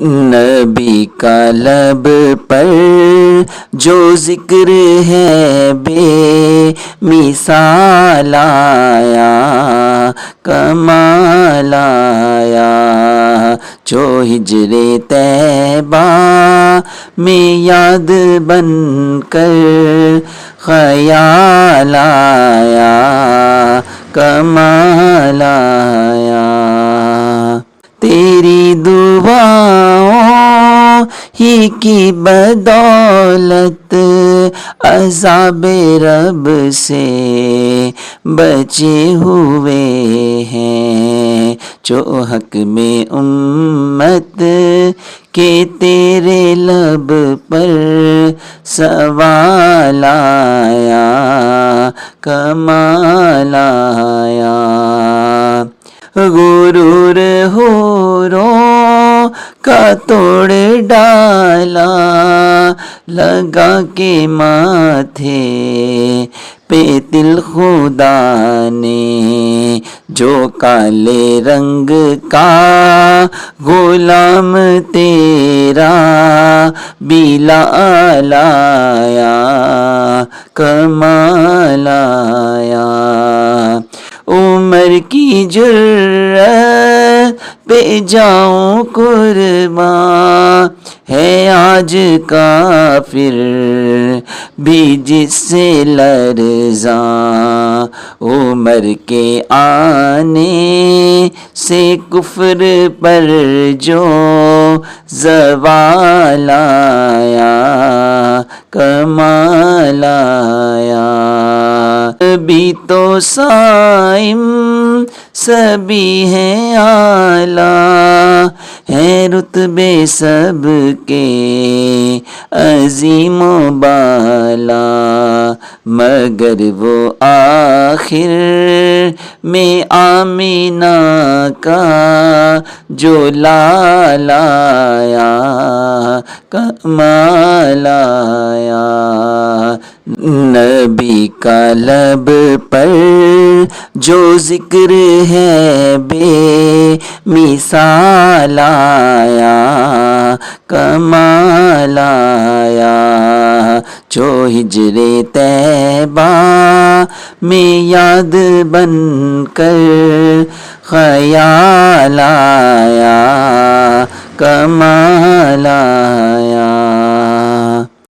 نبی کا لب پر جو ذکر ہے بے مثال آیا، کمال آیا، جو ہجر طیبہ میں یاد بن کر خیال آیا، کمال آیا۔ تیری دعاؤں ہی کی بدولت عذاب رب سے بچے ہوئے ہیں، جو حق میں امت کہ تیرے لب پر سوال آیا، کمال آیا۔ غرور حوروں کا توڑ ڈالا، لگا کے ماتھے پہ تل خدا نے، جو کالے رنگ کا غلام تیرا بلال آیا، کمال آیا۔ عمر کی جرأت پہ جاؤں قرباں، ہے آج کافر بھی جس سے لرزاں، عمر کے آنے سے کفر پر جو زوال آیا، کمال آیا۔ بھی تو صائم سبھی ہیں اعلیٰ، ہیں رتبے سب کے عظیم و بالا، مگر وہ آخر میں آمینہ کا جو لال آیا، کمال آیا۔ نبی کا لب پر جو ذکر ہے بے مثال آیا، کمال آیا، جو ہجر طیبہ میں یاد بن کر خیال آیا، کمال آیا۔